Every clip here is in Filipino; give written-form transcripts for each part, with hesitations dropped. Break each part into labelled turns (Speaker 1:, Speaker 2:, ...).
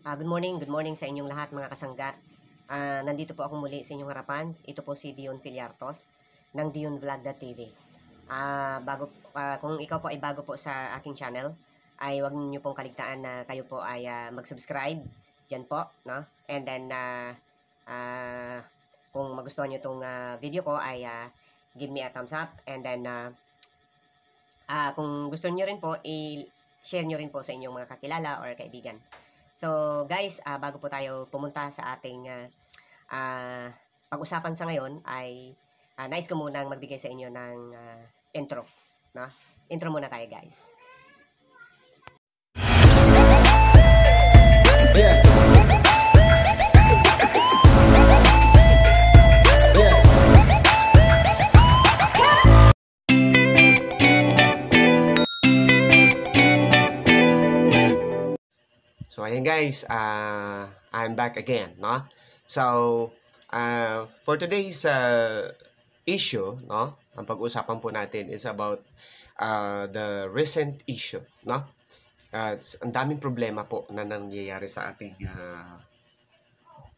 Speaker 1: Good morning sa inyong lahat mga kasangga. Nandito po ako muli sa inyong harapan. Ito po si Dion Filiartos ng dionvlog.tv. Kung ikaw po ay bago po sa aking channel, ay huwag niyo pong kaligtaan na kayo po ay mag-subscribe dyan po, no? And then, kung magustuhan niyo itong video ko ay give me a thumbs up. And then, kung gusto niyo rin po, i-share niyo rin po sa inyong mga kakilala or kaibigan. So guys, bago po tayo pumunta sa ating pag-usapan sa ngayon ay nais ko munang magbigay sa inyo ng intro, no? Intro muna tayo, guys. So ayan guys, I'm back again, no? So for today's issue, no? Ang pag-usapan po natin is about the recent issue, no? Ang daming problema po na nangyayari sa ating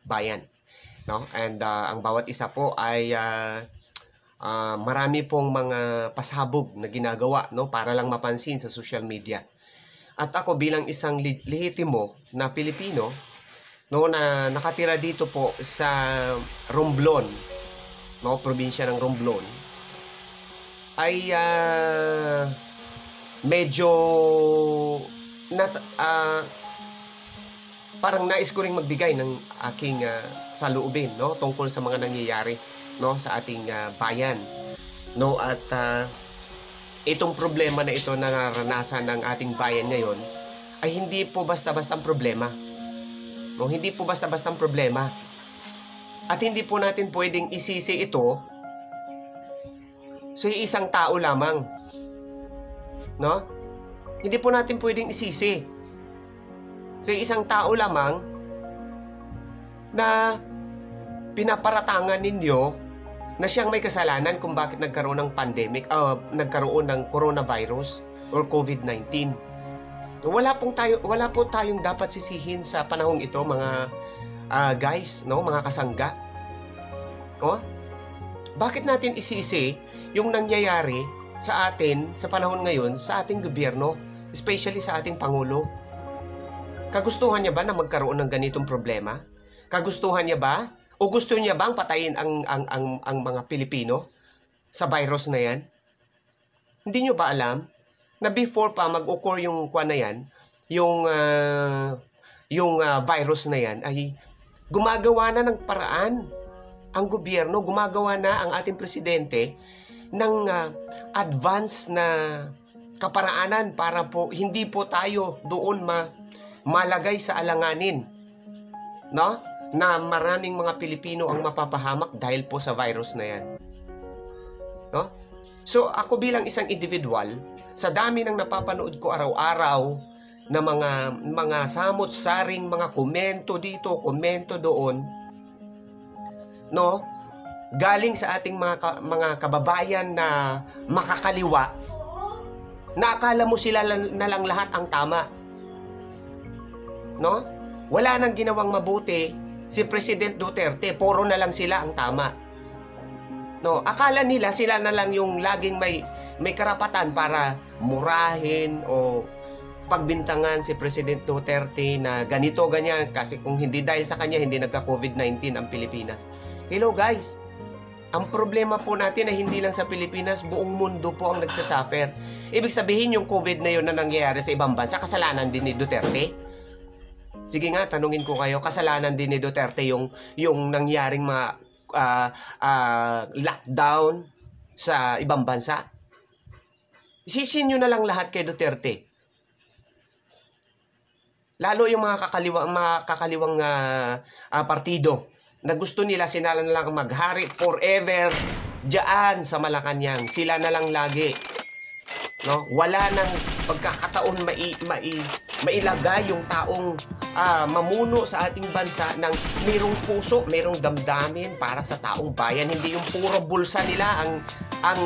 Speaker 1: bayan, no? And ang bawat isa po ay marami pong mga pasabog na ginagawa, no? Para lang mapansin sa social media. At ako bilang isang lehitimo na Pilipino, no, na nakatira dito po sa Romblon, no, probinsya ng Romblon, ay medyo parang nais ko ring magbigay ng aking saloobin, no, tungkol sa mga nangyayari, no, sa ating bayan, no. At itong problema na ito na naranasan ng ating bayan ngayon ay hindi po basta-bastang problema. No, hindi po basta-bastang problema. At hindi po natin pwedeng isisi ito sa isang tao lamang. No? Hindi po natin pwedeng isisi sa isang tao lamang na pinaparatangan ninyo na siyang may kasalanan kung bakit nagkaroon ng pandemic, nagkaroon ng coronavirus or COVID-19. Wala po tayong dapat sisihin sa panahong ito, mga guys, no, mga kasangga. Oh? Bakit natin isisi yung nangyayari sa atin sa panahon ngayon sa ating gobyerno, especially sa ating pangulo? Kagustuhan niya ba na magkaroon ng ganitong problema? Kagustuhan niya ba? O gusto niya bang patayin ang mga Pilipino sa virus na yan? Hindi nyo ba alam na before pa mag-occur yung kwa na yan, yung virus na yan, ay gumagawa na ng paraan ang gobyerno, gumagawa na ang ating presidente ng advance na kaparaanan para po hindi po tayo doon malagay sa alanganin, no? Na maraming mga Pilipino ang mapapahamak dahil po sa virus na yan. No? So, ako bilang isang individual, sa dami ng napapanood ko araw-araw na mga samot-saring mga komento dito, komento doon, no? Galing sa ating mga kababayan na makakaliwa, na akala mo sila na lang lahat ang tama. No? Wala nang ginawang mabuti si President Duterte, puro na lang sila ang tama. No, akala nila sila na lang yung laging may karapatan para murahin o pagbintangan si President Duterte na ganito, ganyan, kasi kung hindi dahil sa kanya, hindi nagka-COVID-19 ang Pilipinas. Hello guys, ang problema po natin ay hindi lang sa Pilipinas, buong mundo po ang nagsasuffer. Ibig sabihin yung COVID na yun na nangyayari sa ibang bansa, kasalanan din ni Duterte? Sige nga, tanungin ko kayo, kasalanan din ni Duterte yung nangyaring lockdown sa ibang bansa? Isisin nyo na lang lahat kay Duterte. Lalo yung mga kakaliwang partido na gusto nila sila na lang maghari forever diyan sa Malacanang. Sila na lang lagi. No? Wala nang pagkakataon mailagay yung taong mamuno sa ating bansa ng mayroong puso, mayroong damdamin para sa taong bayan. Hindi yung puro bulsa nila ang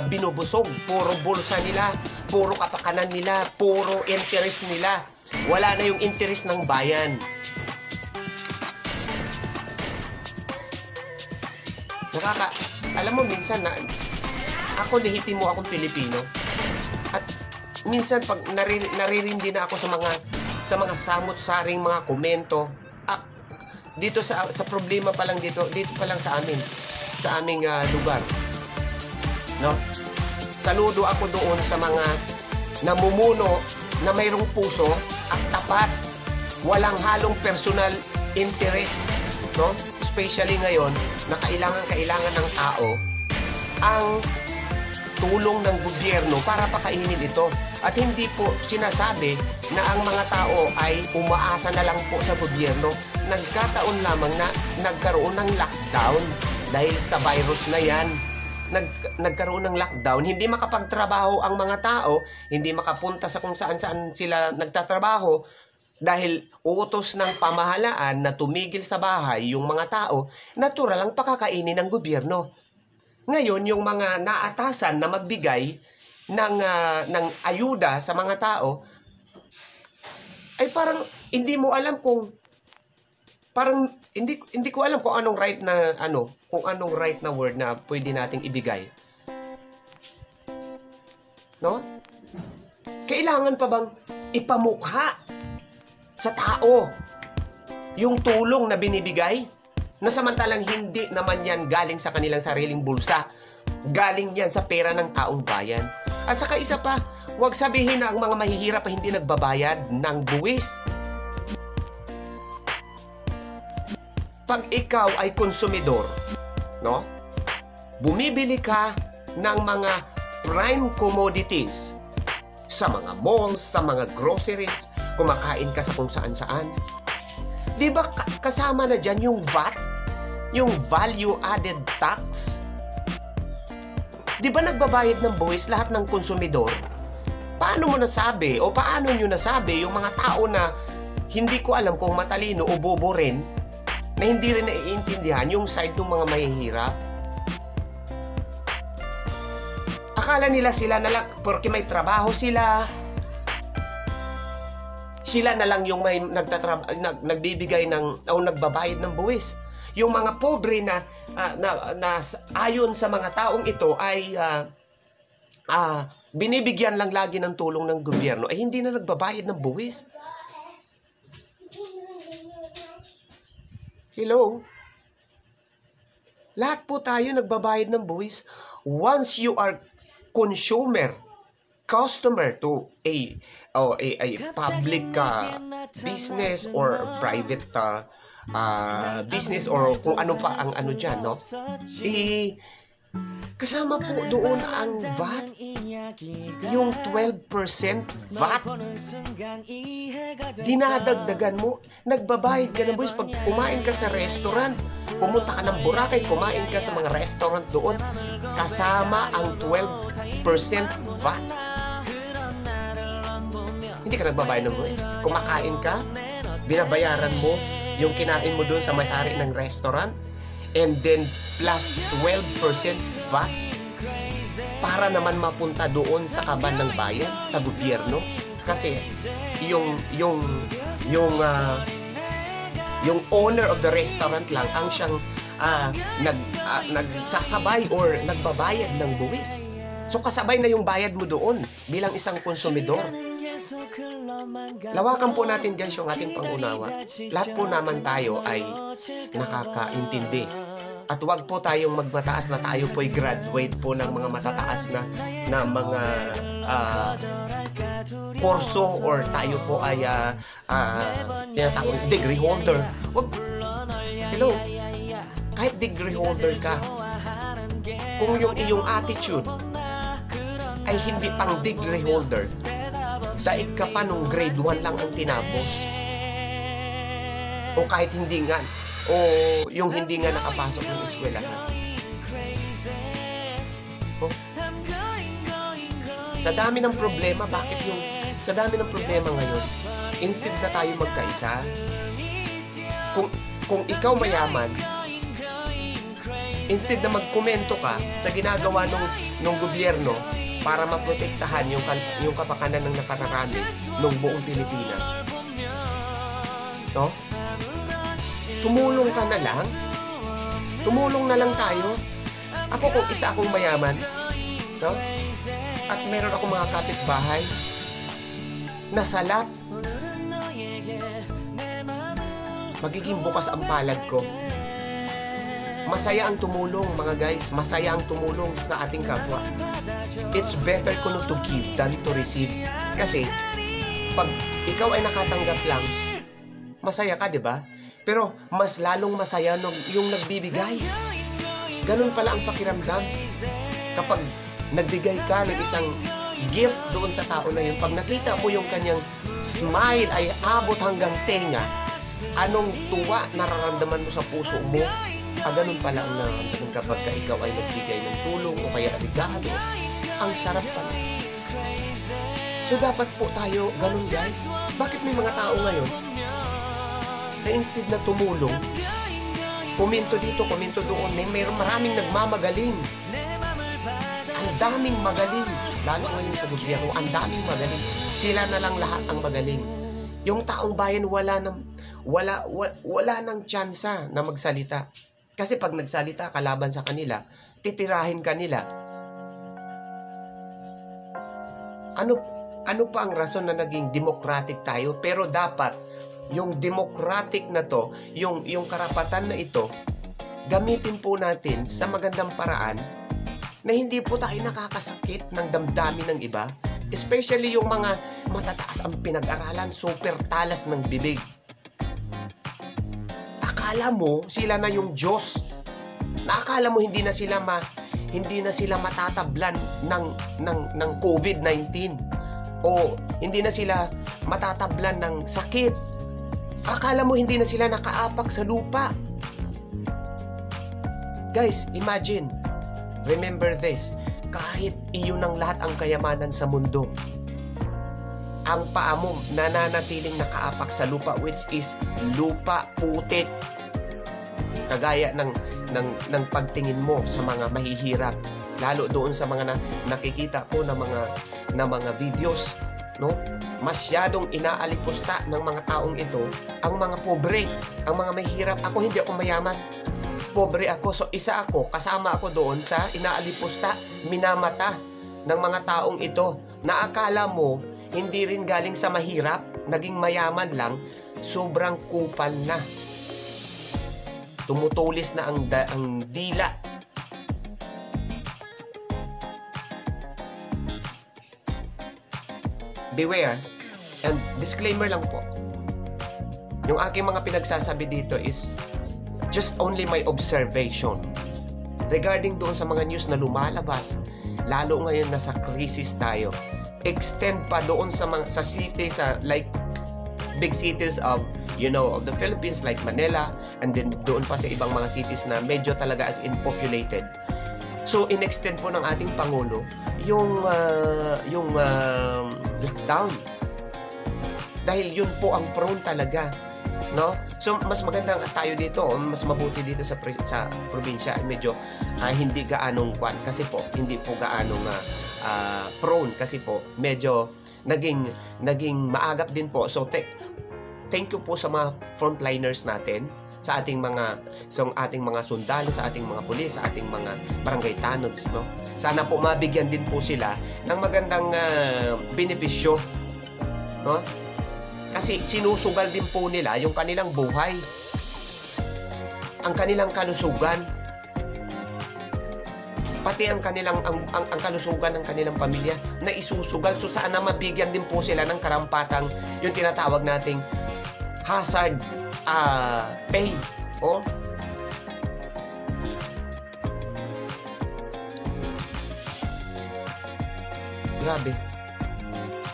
Speaker 1: binubusog, puro bulsa nila, puro kapakanan nila, puro interest nila. Wala na yung interest ng bayan. Alam mo, minsan na, ako lehitimo akong Pilipino. At minsan pag naririndi na ako sa mga samot-saring mga komento, dito sa problema pa lang dito pa lang sa aming lugar. No? Saludo ako doon sa mga namumuno na mayroong puso at tapat, walang halong personal interest, no? Especially ngayon na kailangan ng tao ang tulong ng gobyerno para pakainin ito. At hindi po sinasabi na ang mga tao ay umaasa na lang po sa gobyerno. Nagkataon lamang na nagkaroon ng lockdown dahil sa virus na yan. Nagkaroon ng lockdown, hindi makapagtrabaho ang mga tao, hindi makapunta sa kung saan-saan sila nagtatrabaho dahil utos ng pamahalaan na tumigil sa bahay yung mga tao, natural ang pakakainin ng gobyerno. Ngayon, yung mga naatasan na magbigay ng ayuda sa mga tao, ay parang hindi mo alam kung hindi ko alam kung anong right na word na pwede nating ibigay. No? Kailangan pa bang ipamukha sa tao yung tulong na binibigay? Na samantalang hindi naman yan galing sa kanilang sariling bulsa. Galing yan sa pera ng taong bayan. At saka isa pa, huwag sabihin na ang mga mahihirap ay hindi nagbabayad ng buwis. Pag ikaw ay konsumidor, no? Bumibili ka ng mga prime commodities sa mga malls, sa mga groceries, kumakain ka sa kung saan-saan. Di ba kasama na dyan yung VAT? Yung value added tax? Di ba nagbabayad ng buwis lahat ng konsumidor? Paano mo nasabi o paano nyo nasabi yung mga tao na hindi ko alam kung matalino o bobo rin, na hindi rin naiintindihan yung side ng mga mahihirap? Akala nila sila na lang, porque may trabaho sila na lang yung may nagbibigay o nagbabayad ng buwis. Yung mga pobre na ayon sa mga taong ito ay binibigyan lang lagi ng tulong ng gobyerno, ay hindi na nagbabayad ng buwis. Hello? Lahat po tayo nagbabayad ng buwis. Once you are customer to a public business or private business or kung ano pa ang ano dyan, no? Kasama po doon ang VAT, yung 12% VAT. Dinadagdagan mo, nagbabayad ka ng buwis. Pag kumain ka sa restaurant, pumunta ka ng Boracay, kumain ka sa mga restaurant doon, kasama ang 12% VAT. Hindi ka nagbabayad ng buwis. Kumakain ka, binabayaran mo yung kinain mo doon sa may-ari ng restaurant, and then plus 12% VAT para naman mapunta doon sa kaban ng bayan, sa gobyerno. Kasi yung owner of the restaurant lang ang siyang nagsasabay or nagbabayad ng buwis. So kasabay na yung bayad mo doon bilang isang konsumidor. Lawakan po natin guys yung ating pangunawa. Lahat po naman tayo ay nakakaintindi. At huwag po tayong magmataas na tayo po'y graduate po ng mga matataas na mga kurso or tayo po ay tinatawag degree holder. Wag. Hello? Kahit degree holder ka, kung yung iyong attitude ay hindi pang degree holder, daig ka pa nung grade 1 lang ang tinapos. O kahit hindi nga, o yung hindi nga nakapasok ng eskwelahan. Oh. Sa dami ng problema, sa dami ng problema ngayon, instead na tayo magkaisa, kung ikaw mayaman, instead na magkomento ka sa ginagawa ng gobyerno para maprotektahan yung kapakanan ng nakararami ng buong Pilipinas, no? Tumulong ka na lang. Tumulong na lang tayo. Ako kung isa akong mayaman, no? At meron akong mga kapitbahay na salat, magiging bukas ang palad ko. Masaya ang tumulong, mga guys. Masaya ang tumulong sa ating kapwa. It's better ko to give than to receive. Kasi, pag ikaw ay nakatanggap lang, masaya ka, di ba? Pero, mas lalong masaya yung nagbibigay. Ganun pala ang pakiramdam. Kapag nagbigay ka ng isang gift doon sa tao na yun, pag nakita mo yung kanyang smile ay abot hanggang tenga, anong tuwa nararamdaman mo sa puso mo? Ganun pala ang nararamdaman kapag ikaw ay nagbigay ng tulong o kaya regalo. Ang sarap pala. So dapat po tayo ganun, guys. Bakit may mga tao ngayon na instead na tumulong, komento dito, komento doon, may maraming nagmamagaling. Ang daming magaling. Lalo ngayon sa gobyerno, ang daming magaling. Sila na lang lahat ang magaling. Yung taong bayan wala nang tsansa na magsalita. Kasi pag nagsalita kalaban sa kanila, titirahin kanila. Ano pa ang rason na naging democratic tayo? Pero dapat yung democratic na to, yung karapatan na ito, gamitin po natin sa magandang paraan na hindi po tayo nakakasakit ng damdamin ng iba. Especially yung mga matataas ang pinag-aralan, super talas ng bibig. Akala mo sila na yung Diyos. Akala mo hindi na sila matatablan ng COVID-19 o hindi na sila matatablan ng sakit. Akala mo hindi na sila nakaapak sa lupa. Guys, imagine, remember this, kahit iyon ang lahat ang kayamanan sa mundo, ang paa mo nananatiling nakaapak sa lupa, which is lupa putik. Kagaya ng pagtingin mo sa mga mahihirap, lalo doon sa mga nakikita ko na mga videos, no? Masyadong inaalipusta ng mga taong ito ang mga pobre, ang mga mahihirap. Ako hindi ako mayaman. Pobre ako. So kasama ako doon sa inaalipusta, minamata ng mga taong ito na akala mo hindi rin galing sa mahirap, naging mayaman lang, sobrang kupal na. Tumutulis na ang dila. Beware. And disclaimer lang po. Yung aking mga pinagsasabi dito is just only my observation. Regarding doon sa mga news na lumalabas, lalo ngayon nasa crisis tayo. Extend pa doon sa cities, like big cities of the Philippines, like Manila, and then doon pa sa ibang mga cities na medyo talaga as in populated. So in-extend po ng ating Pangulo yung lockdown. Dahil yun po ang prone talaga, no? So mas maganda tayo dito, mas mabuti dito sa probinsya, medyo hindi gaanong kasi po hindi po gaanong prone, kasi po medyo naging maagap din po. So thank you po sa mga frontliners natin, sa ating mga sundalo, sa ating mga pulis, sa ating mga barangay tanods, no? Sana po mabigyan din po sila ng magandang benepisyo, no? Kasi sinusugal din po nila yung kanilang buhay, ang kanilang kalusugan, pati ang kalusugan ng kanilang pamilya na isusugal. So sana mabigyan din po sila ng karampatang yung tinatawag nating hazard pay. Grabe.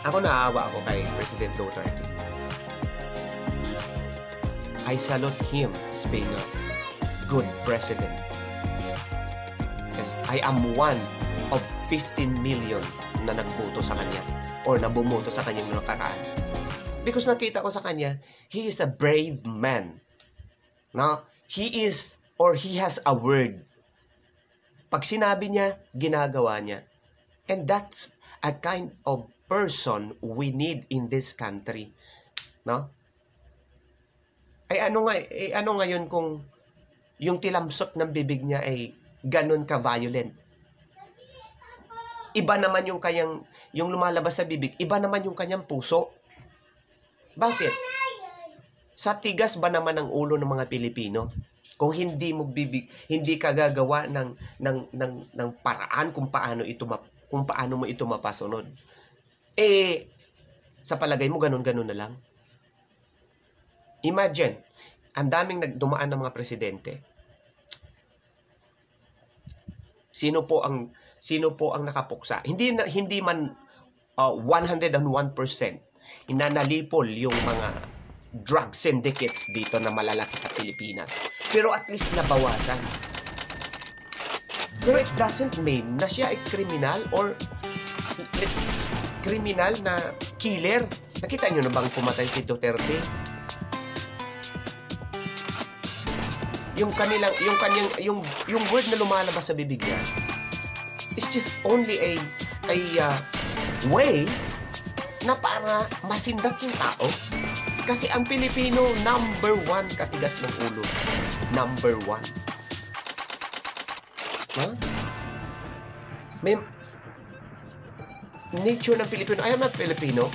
Speaker 1: Ako naawa ako kay President Duterte. I salute him as being a good president. Yes, I am one of 15 million na nagboto sa kanya or na bumoto sa kanyang nakaraan. Because nakita ko sa kanya, he is a brave man. No? He is, or he has a word. Pag sinabi niya, ginagawa niya. And that's a kind of person we need in this country. No? Ay ano ngayon kung yung tilamsot ng bibig niya ay ganun ka-violent. Iba naman yung lumalabas sa bibig, iba naman yung kanyang puso. Bakit? Sa tigas ba naman ang ulo ng mga Pilipino? Kung hindi ka gagawa ng paraan kung paano mo ito mapasunod. Sa palagay mo ganun-ganun na lang. Imagine, ang daming nagdumaan ng mga presidente. Sino po ang nakapuksa? Hindi man 101% inanalipol yung mga drug syndicates dito na malalaki sa Pilipinas. Pero at least nabawasan. Pero it doesn't mean na siya ay kriminal or kriminal na killer. Nakita nyo na bang pumatay si Duterte? Yung word na lumalabas sa bibig niya is just only a way na para masindak yung tao. Kasi ang Pilipino, number 1 katigas ng ulo. Number 1. Ha? May nature ng Pilipino. I am a Filipino.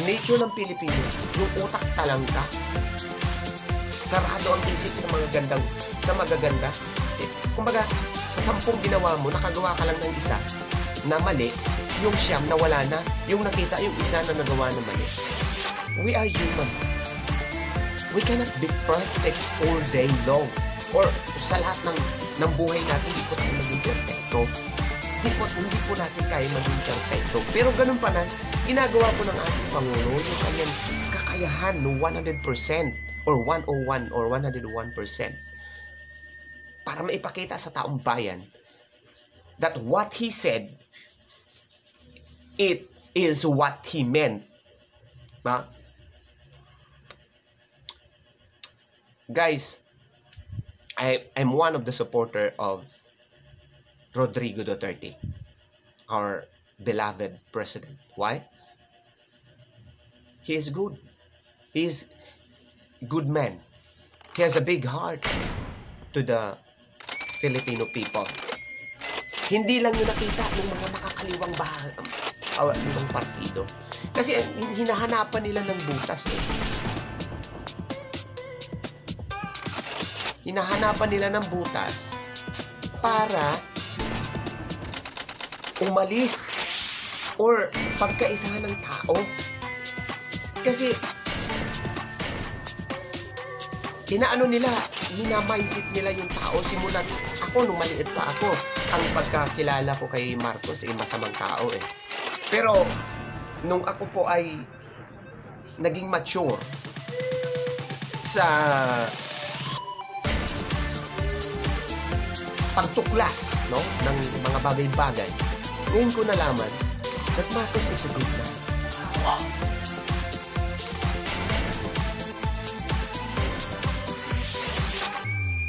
Speaker 1: Nature ng Pilipino, yung utak talangka. Sarado ang isip sa magaganda. Kumbaga, sa 10 ginawa mo, nakagawa ka lang ng isa na mali, yung siyam na wala na, yung nakita yung isa na nagawa na mali. We are human. We cannot be perfect all day long. Or sa lahat ng buhay natin, hindi po tayo maging perfecto. Hindi po natin kaya maging perfecto. Pero ganun pa na, ginagawa po ng ating Pangulo yung kanyang kakayahan no 100% or 101 or 101% para maipakita sa taong bayan that what he said, it is what he meant. Ba? Guys, I'm one of the supporter of Rodrigo Duterte, our beloved president. Why? He is good. He is good man. He has a big heart to the Filipino people. Hindi lang yung nakita ng mga makakaliwang ibang partido. Kasi hinahanapan nila ng butas eh. Hinahanapan nila ng butas para umalis or pagkaisahan ng tao. Kasi inaano nila, minamindset nila yung tao. Simulat ako, nung maliit pa ako, ang pagkakilala ko kay Marcos ay masamang tao eh. Pero nung ako po ay naging mature sa pagtuklas, no, ng mga bagay-bagay, ngayon ko nalaman that Marcos is a good man. Wow.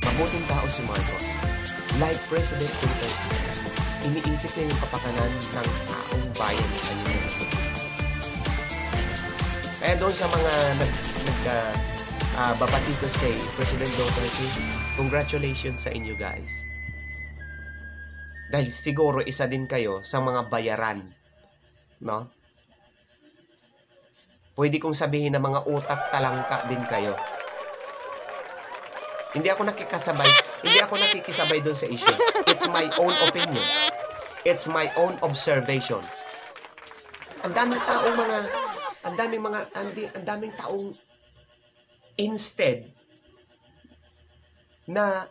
Speaker 1: Mabuting tao si Marcos. Like President Duterte, iniisip niya yung kapakanan ng taong bayan na kanyang nasasabi. Kaya doon sa mga babatikos kay President Duterte, congratulations sa inyo guys. Dahil siguro isa din kayo sa mga bayaran, no? Pwede kong sabihin na mga utak talangka din kayo. Hindi ako nakikisabay doon sa issue. It's my own opinion. It's my own observation. Ang daming taong instead na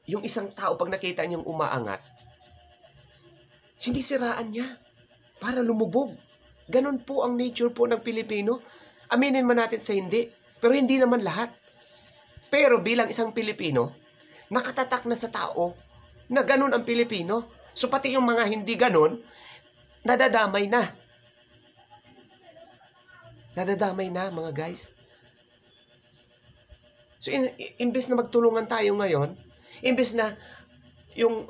Speaker 1: yung isang tao pag nakita niyang umaangat, sinisiraan niya para lumubog. Ganon po ang nature po ng Pilipino. Aminin man natin sa hindi, pero hindi naman lahat. Pero bilang isang Pilipino, nakatatak na sa tao na ganon ang Pilipino. So pati yung mga hindi ganon, nadadamay na. Nadadamay na mga guys. So imbes na magtulungan tayo ngayon, imbes na yung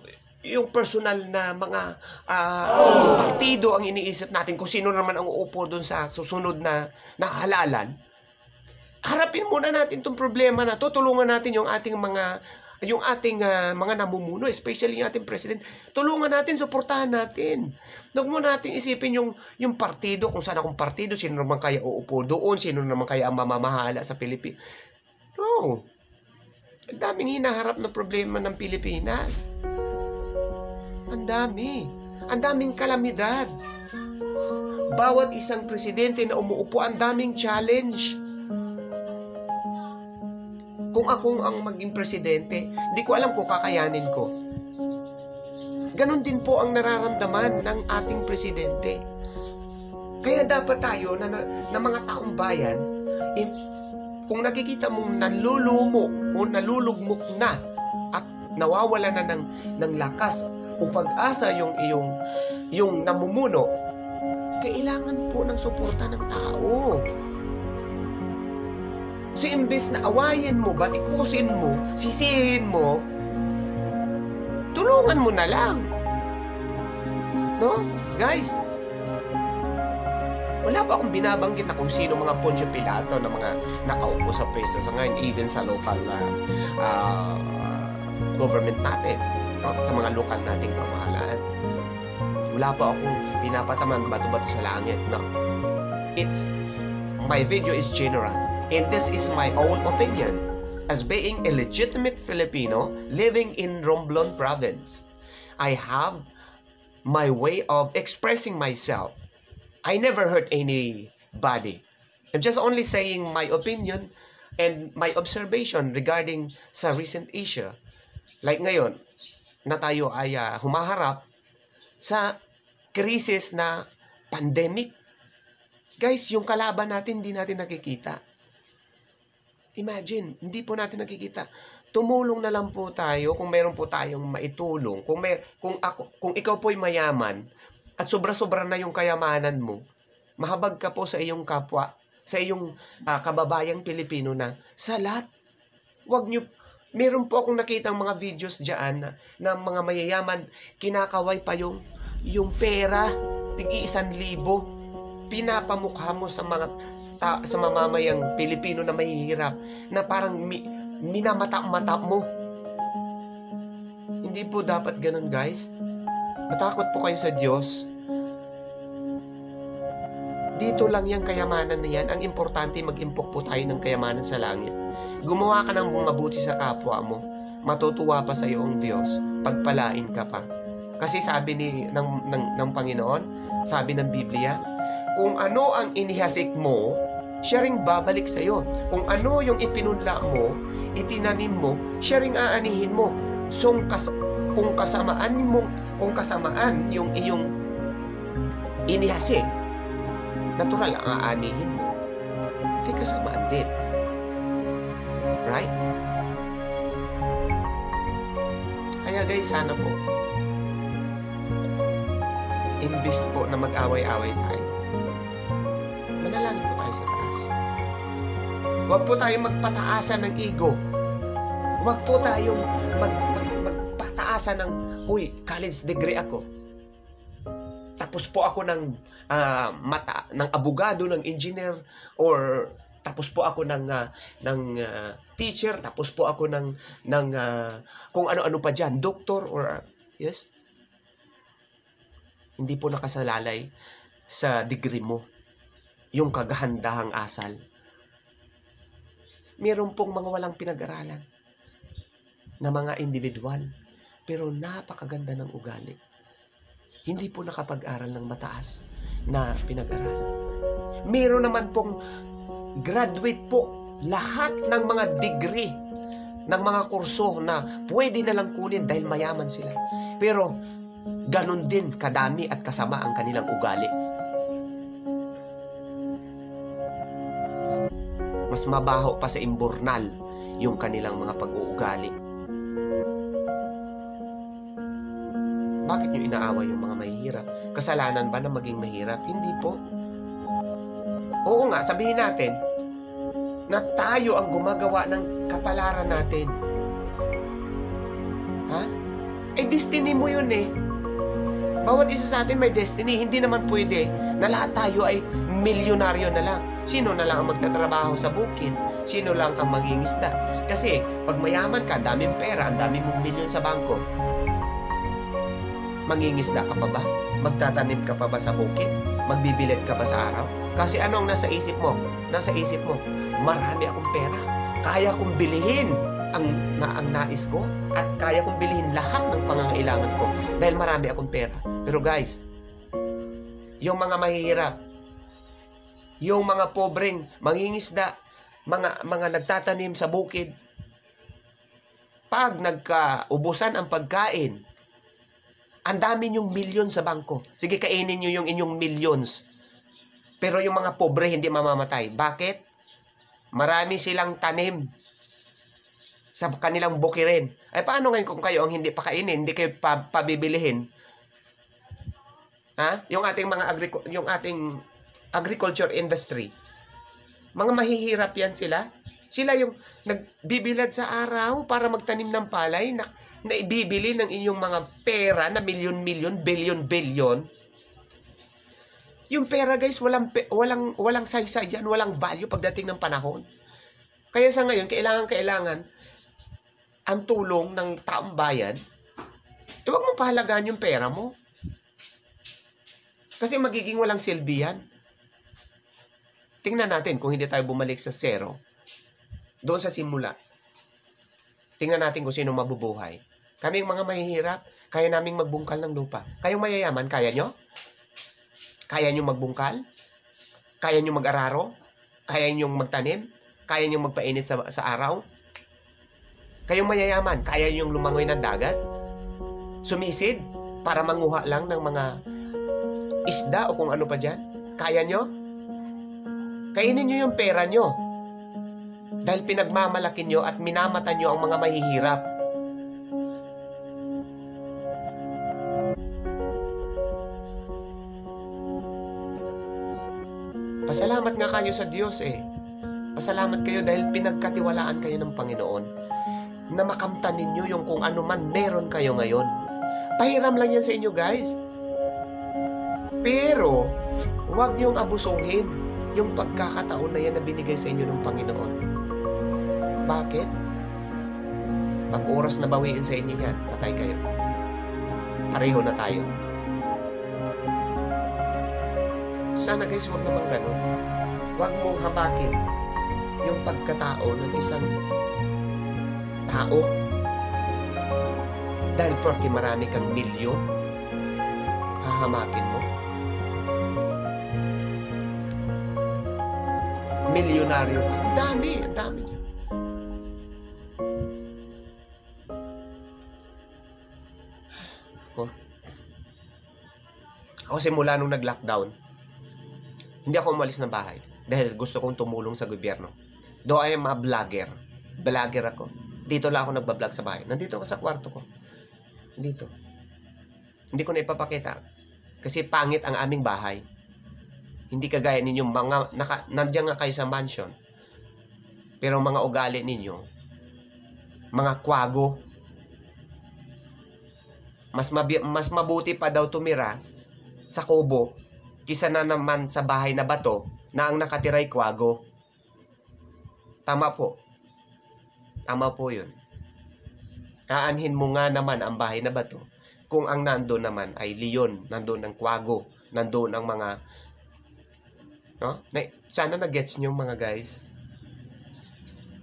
Speaker 1: personal na mga partido ang iniisip natin kung sino naman ang uupo doon sa susunod na halalan, harapin muna natin itong problema na to. Tulungan natin yung ating mga yung ating mga namumuno, especially yung ating president, tulungan natin, suportahan natin. Huwag muna natin isipin yung partido, kung saan akong partido, sino naman kaya uupo doon, sino naman kaya ang mamamahala sa Pilipinas. No. Ang daming hinaharap na problema ng Pilipinas. Ang dami. Ang daming kalamidad. Bawat isang presidente na umuupo, ang daming challenge. Kung ako ang maging presidente, hindi ko alam kung kakayanin ko. Ganon din po ang nararamdaman ng ating presidente. Kaya dapat tayo na mga taong bayan, kung nakikita mong nalulumo o nalulugmok na at nawawala na ng lakas o pag-asa yung namumuno, kailangan po ng suporta ng tao. So, imbes na awayin mo, batikusin mo, sisihin mo, tulungan mo na lang. No? Guys, wala pa akong binabanggit na kung sino mga Poncio Pilato na mga nakaupo sa pwesto sa ngayon, even sa local government natin, no? Sa mga lokal nating pamahalaan. Wala pa akong pinapatamang bato-bato sa langit, no? My video is general. And this is my own opinion as being a legitimate Filipino living in Romblon province. I have my way of expressing myself. I never hurt anybody. I'm just only saying my opinion and my observation regarding sa recent issue. Like ngayon, na tayo ay humaharap sa krisis na pandemic. Guys, yung kalaban natin, hindi natin nakikita. Imagine, hindi po natin nakikita. Tumulong na lang po tayo kung meron po tayong maitulong. Kung ikaw po'y mayaman at sobra-sobra na yung kayamanan mo, mahabag ka po sa iyong kapwa, sa iyong kababayang Pilipino na salat. Wag nyo, meron po akong nakitang mga videos diyan na mga mayayaman, kinakaway pa yung pera, tig-1,000. Pinapamukha mo sa mamamayang Pilipino na mahihirap na parang minamata-mata mo. Hindi po dapat ganun, guys. Matakot po kayo sa Diyos. Dito lang yung kayamanan na yan. Ang importante, mag-impok po tayo ng kayamanan sa langit. Gumawa ka ng mabuti sa kapwa mo. Matutuwa pa sa iyo ang Diyos. Pagpalain ka pa. Kasi sabi ng Panginoon, sabi ng Biblia, kung ano ang inihasik mo, siya ring babalik sa iyo. Kung ano yung ipinunla mo, itinanim mo, siya ring aanihin mo. So, kung kasamaan yung iyong inihasik, natural ang aanihin mo. Ay kasamaan din. Right? Kaya guys, sana po, imbis po na mag-away-away tayo, manalangin po tayo sa taas. Huwag po tayong magpataasan ng ego. Huwag po tayong magpataasan ng, uy, college degree ako. Tapos po ako ng abogado, ng engineer, or tapos po ako ng teacher, tapos po ako ng kung ano-ano pa dyan, doctor, or, yes? Hindi po nakasalalay sa degree mo yung kagahandahang asal. Meron pong mga walang pinag-aralan na mga individual, pero napakaganda ng ugali. Hindi po nakapag-aral ng mataas na pinag-aralan. Meron naman pong graduate po, lahat ng mga degree, ng mga kurso na pwede na lang kunin dahil mayaman sila. Pero, ganon din kadami at kasama ang kanilang ugali. Mas mabaho pa sa imburnal yung kanilang mga pag-uugali. Bakit nyo inaaway yung mga mahihirap? Kasalanan ba na maging mahirap? Hindi po. Oo nga, sabihin natin na tayo ang gumagawa ng kapalaran natin. Ha? Eh, destiny mo yun eh. Bawat isa sa atin may destiny. Hindi naman pwede na lahat tayo ay milyonaryo na lang. Sino na lang ang magtatrabaho sa bukid? Sino lang ang mangingisda? Kasi pag mayaman ka, daming pera, ang dami mong milyon sa bangko, mangingisda ka pa ba? Magtatanim ka pa ba sa bukid? Magbibilad ka ba sa araw? Kasi ano ang nasa isip mo? Nasa isip mo, marami akong pera. Kaya kong bilihin ang nais ko at kaya kong bilihin lahat ng pangangailangan ko dahil marami akong pera. Pero guys, yung mga mahihirap, yung mga pobreng mangingisda, mga nagtatanim sa bukid, pag nagkaubusan ang pagkain, ang dami niyong milyon sa bangko. Sige, kainin niyo yung inyong millions. Pero yung mga pobre hindi mamamatay. Bakit? Marami silang tanim sa kanilang bukirin. Ay paano ngayon kung kayo ang hindi pakainin, hindi kayo pabibilihin? Ha? Yung ating agriculture industry. Mga mahihirap yan sila. Sila yung nagbibilad sa araw para magtanim ng palay na ibibili ng inyong mga pera na milyon-milyon, bilyon-bilyon. Yung pera guys, walang saysay yan, walang value pagdating ng panahon. Kaya sa ngayon, kailangan ang tulong ng taong bayan, huwag mo pahalagaan yung pera mo. Kasi magiging walang silbi yan. Tingnan natin kung hindi tayo bumalik sa zero. Doon sa simula. Tingnan natin kung sino mabubuhay. Kaming mga mahihirap, kaya naming magbungkal ng lupa. Kayong mayayaman, kaya nyo? Kaya nyo magbungkal? Kaya nyo mag-araro? Kaya nyo magtanim? Kaya nyo magpainit sa araw? Kayong mayayaman, kaya nyo lumangoy ng dagat? Sumisid para manguha lang ng mga isda o kung ano pa dyan? Kaya nyo? Kainin nyo yung pera nyo. Dahil pinagmamalaki nyo at minamata nyo ang mga mahihirap. Pasalamat nga kayo sa Diyos eh. Pasalamat kayo dahil pinagkatiwalaan kayo ng Panginoon na makamtan ninyo yung kung ano man meron kayo ngayon. Pahiram lang yan sa inyo guys. Pero, huwag niyong abusuhin yung pagkakataon na yan na binigay sa inyo ng Panginoon. Bakit? Pag oras na bawiin sa inyo yan, patay kayo. Pareho na tayo. Sana guys, huwag naman ganun. Huwag mong habakin yung pagkatao ng isang tao. Dahil porque marami kang milyon, hahamakin mo. Milyonaryo ka. Ang dami dyan. Ako simula nung nag-lockdown, hindi ako umalis ng bahay dahil gusto kong tumulong sa gobyerno. Though I am a vlogger. Vlogger ako. Dito lang ako nagbablog sa bahay. Nandito ako sa kwarto ko. Dito. Hindi ko na ipapakita kasi pangit ang aming bahay. Hindi kagaya ninyong nandiyan nga kayo sa mansion. Pero mga ugali ninyo, mga kwago. Mas mabuti pa daw tumira sa kubo kisa na naman sa bahay na bato na ang nakatiray kwago. Tama po. Tama po yun. Aanhin mo nga naman ang bahay na bato kung ang nandoon naman ay leon, nandoon ang kwago, nandoon ang mga no? Sana na-gets nyo mga guys.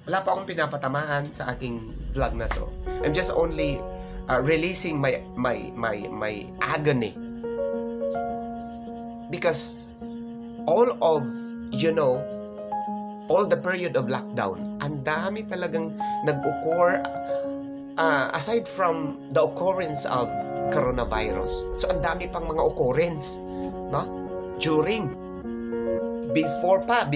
Speaker 1: Wala pa akong pinapatamahan sa aking vlog na to. I'm just only releasing my agony. Because all of, all the period of lockdown, ang dami talagang nag-occur aside from the occurrence of coronavirus. So, ang dami pang mga occurrence, no? Before pa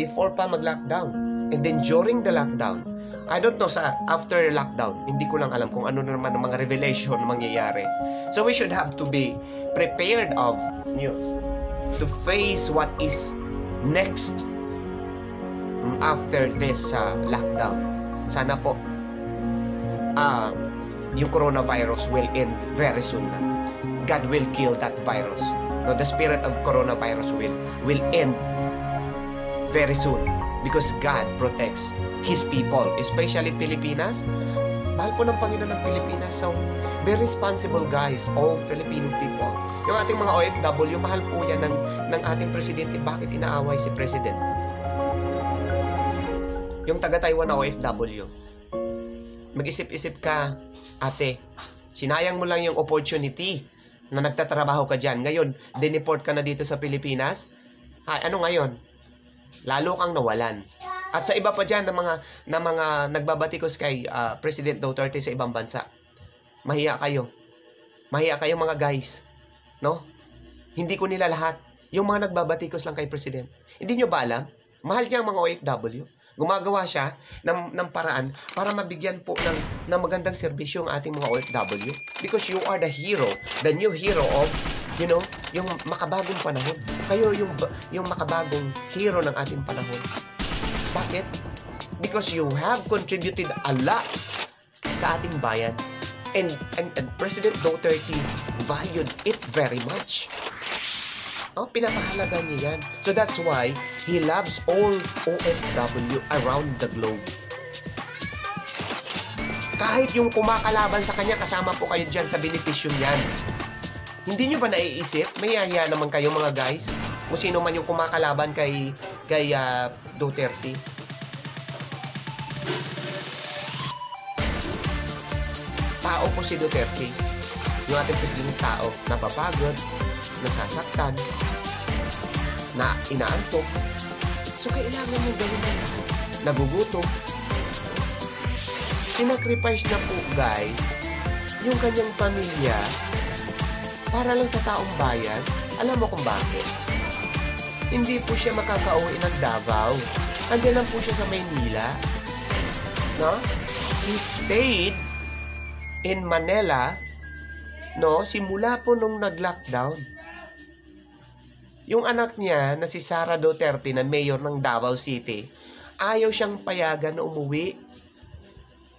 Speaker 1: mag-lockdown. And then during the lockdown, I don't know after lockdown, hindi ko lang alam kung ano naman ang mga revelation na mangyayari. So we should have to be prepared to face what is next after this lockdown. Sana po yung coronavirus will end very soon na. God will kill that virus. No, the spirit of coronavirus will end very soon. because God protects His people, especially Pilipinas. Mahal po ng Panginoon ng Pilipinas. So, be responsible guys, all Filipino people. Yung ating mga OFW, mahal po yan ng ating presidente. Bakit inaaway si President? Yung taga-Taiwan na OFW, mag-isip-isip ka, ate, sinayang mo lang yung opportunity na nagtatrabaho ka dyan. Ngayon, dineport ka na dito sa Pilipinas. Ano ngayon? Lalo kang nawalan. At sa iba pa dyan na mga nagbabatikos kay President Duterte sa ibang bansa. Mahiya kayo. Mahiya kayo mga guys. No? Hindi ko nila lahat. Yung mga nagbabatikos lang kay President. Hindi nyo ba alam? Mahal niya ang mga OFW. Gumagawa siya ng paraan para mabigyan po ng magandang serbisyo ang ating mga OFW. Because you are the hero, the new hero of, yung makabagong panahon. Kayo yung makabagong hero ng ating panahon. Bakit? Because you have contributed a lot sa ating bayan. And President Duterte valued it very much. Pinapahalaga niya yan. So that's why he loves all OFW around the globe. Kahit yung kumakalaban sa kanya, kasama po kayo dyan sa benepisyo niyan. Hindi nyo ba naiisip? May yaya naman kayo mga guys. Kung sino man yung kumakalaban kay Duterte. Tao po si Duterte. Yung ating presidente tao, napapagod, nasasaktan, na inaantok. So, kailangan niya gawin ng lahat. Nagugutom. Sinacrifice na po, guys, yung kanyang pamilya para lang sa taong bayan. Alam mo kung bakit? Hindi po siya makakauwi ng Davao. Andiyan lang po siya sa Maynila. No? He stayed in Manila, simula po nung nag-lockdown. Yung anak niya na si Sara Duterte na mayor ng Davao City, ayaw siyang payagan na umuwi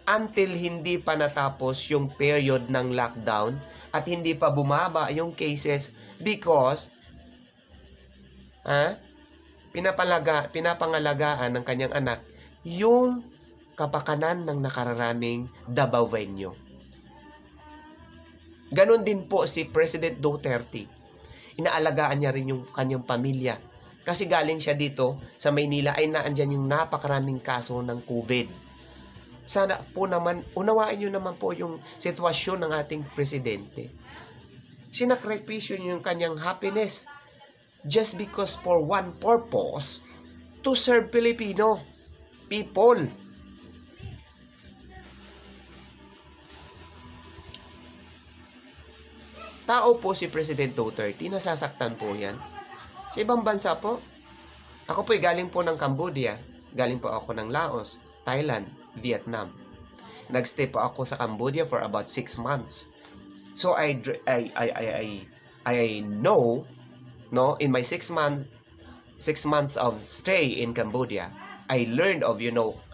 Speaker 1: until hindi pa natapos yung period ng lockdown at hindi pa bumaba yung cases because pinapangalagaan ng kanyang anak yung kapakanan ng nakararaming Davaoenyo. Ganon din po si President Duterte. Inaalagaan niya rin yung kanyang pamilya. Kasi galing siya dito sa Maynila ay naandyan yung napakaraming kaso ng COVID. Sana po naman, unawain nyo naman po yung sitwasyon ng ating presidente. Sinakripisyo niyo yung kanyang happiness just because for one purpose, to serve Filipino people. Tao po si President Duterte, nasasaktan po yan. Sa ibang bansa po, ako po'y galing po ng Cambodia, galing po ako ng Laos, Thailand, Vietnam. Nagstay po ako sa Cambodia for about 6 months. So I know, in my 6 months of stay in Cambodia, I learned of,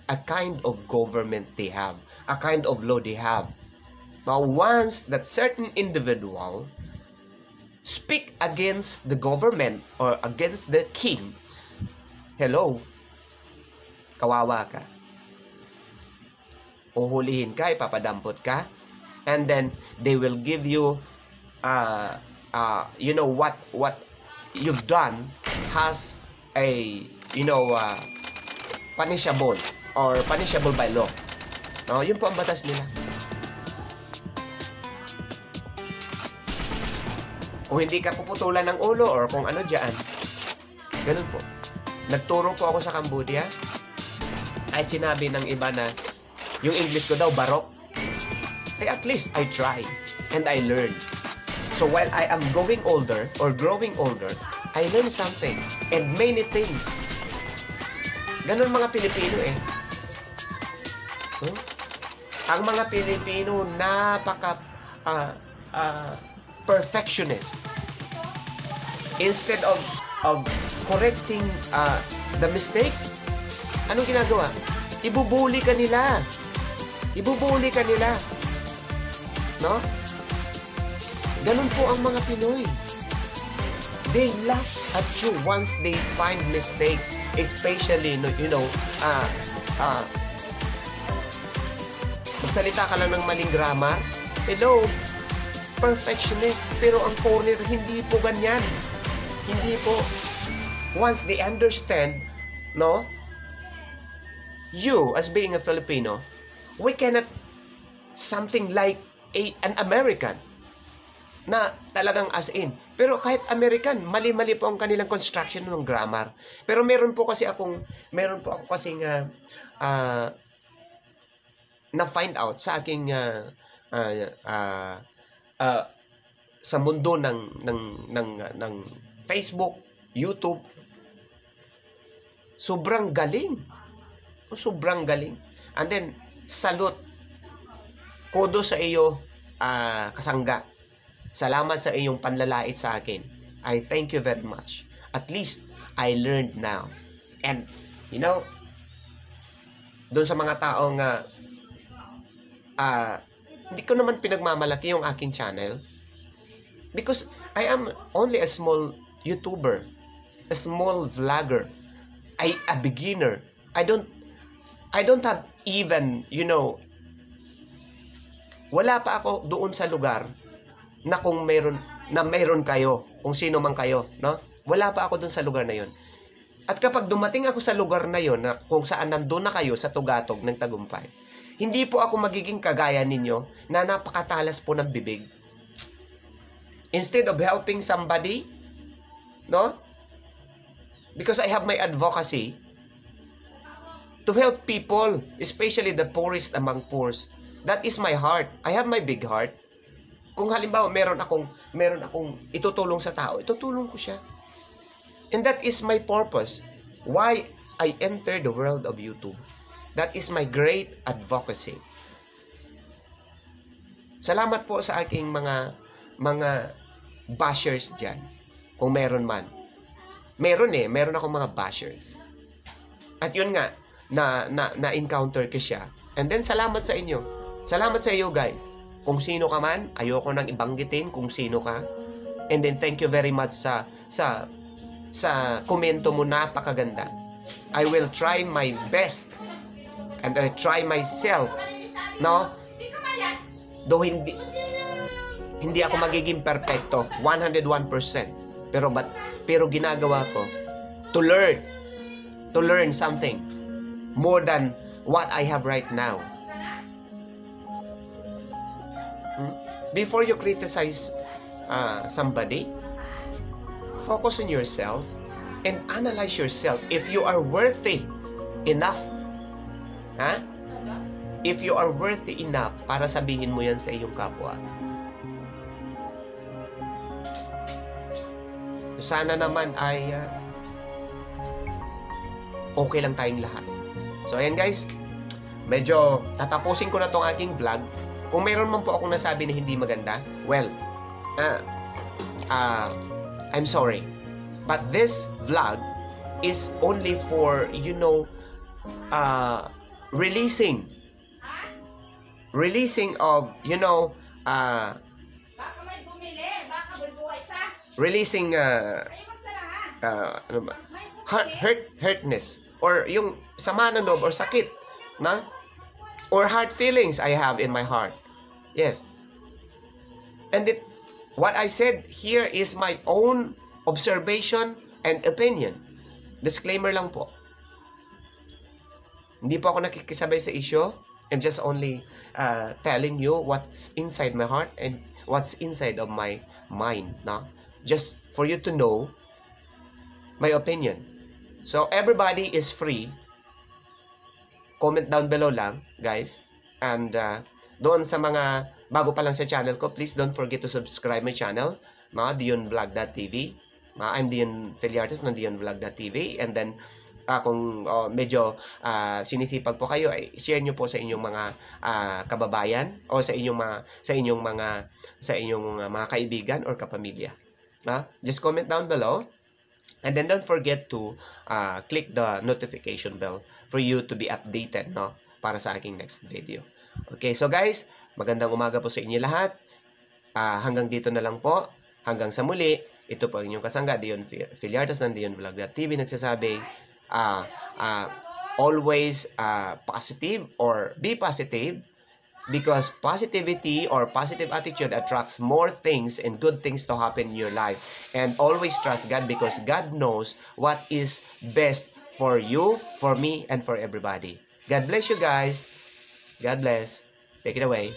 Speaker 1: a kind of government they have, a kind of law they have. Now, once that certain individual speak against the government or against the king, hello, kawawa ka. Uhulihin ka, ipapadampot ka, and then they will give you, what you've done has a, punishable or punishable by law. No, yun po ang batas nila. Kung hindi ka puputulan ng ulo or kung ano dyan. Ganun po. Nagturo po ako sa Cambodia. At sinabi ng iba na yung English ko daw barok. At least I try and I learn. So while I am growing older, I learn something and many things. Ganun mga Pilipino eh. Ang mga Pilipino napaka perfectionist. Instead of correcting the mistakes, anong ginagawa? Ibubuli ka nila. No? Ganun po ang mga Pinoy. They laugh at you once they find mistakes. especially, magsalita ka lang ng maling grammar. Hello, perfectionist, pero ang foreigner, hindi po ganyan. Hindi po. Once they understand, no, you, as being a Filipino, we cannot something like an American na talagang as in. Pero kahit American, mali-mali po ang kanilang construction ng grammar. Pero meron po ako kasing na find out sa aking sa mundo ng Facebook, YouTube. Sobrang galing. Sobrang galing. And then salute. Kudo sa iyo, kasangga. Salamat sa iyong panlalait sa akin. I thank you very much. At least I learned now. And doon sa mga taong hindi ko naman pinagmamalaki yung aking channel because I am only a small YouTuber, a small vlogger, a beginner. I don't have even, wala pa ako doon sa lugar na kung meron kayo, kung sino man kayo, no? Wala pa ako doon sa lugar na yon. At kapag dumating ako sa lugar na yon, na kung saan nandun na kayo sa tugatog ng tagumpay, hindi po ako magiging kagaya ninyo na napakatalas po ng bibig. Instead of helping somebody, no? Because I have my advocacy to help people, especially the poorest among poors. That is my heart. I have my big heart. Kung halimbawa meron akong itutulong sa tao, itutulong ko siya. And that is my purpose. Why I entered the world of YouTube. That is my great advocacy. Salamat po sa aking mga bashers dyan. Kung meron man. Meron akong mga bashers. At yun nga, na-encounter ko siya. And then, salamat sa inyo. Salamat sa iyo, guys. Kung sino ka man, ayoko nang ibanggitin kung sino ka. And then, thank you very much sa komento mo, napakaganda. I will try my best and I try myself, no? Though hindi ako magiging perfecto 101%, pero ginagawa ko to learn something more than what I have right now. Before you criticize somebody, focus on yourself and analyze yourself if you are worthy enough. If you are worthy enough para sabihin mo yan sa iyong kapwa. Sana naman ay okay lang tayong lahat. So ayan guys, medyo tatapusin ko na tong aking vlog. Kung mayroon man po akong nasabi na hindi maganda, well, I'm sorry. But this vlog is only for, releasing of, releasing hurtness or yung sama ng loob or sakit na or hard feelings I have in my heart. Yes. And what I said here is my own observation and opinion. Disclaimer lang po. Hindi po ako nakikisabay sa issue. I'm just only telling you what's inside my heart and what's inside of my mind. No? Just for you to know my opinion. So, everybody is free. Comment down below lang, guys. And doon sa mga bago pa lang sa channel ko, please don't forget to subscribe my channel, no? DionVlog.tv. I'm Dion Filiartes ng DionVlog.tv. And then, kung medyo sinisipag po kayo, ay share nyo po sa inyong mga kababayan o sa inyong mga kaibigan or kapamilya. Just comment down below. And then don't forget to click the notification bell for you to be updated, no, para sa aking next video. Okay, so guys, magandang umaga po sa inyo lahat. Hanggang dito na lang po. Hanggang sa muli, ito po ang inyong kasangga, Dion Filiartes ng DionVlog.tv nagsasabi, uh, uh, always positive or be positive, because positivity or positive attitude attracts more things and good things to happen in your life. And always trust God, because God knows what is best for you, for me, and for everybody. God bless you guys. God bless. Take it away.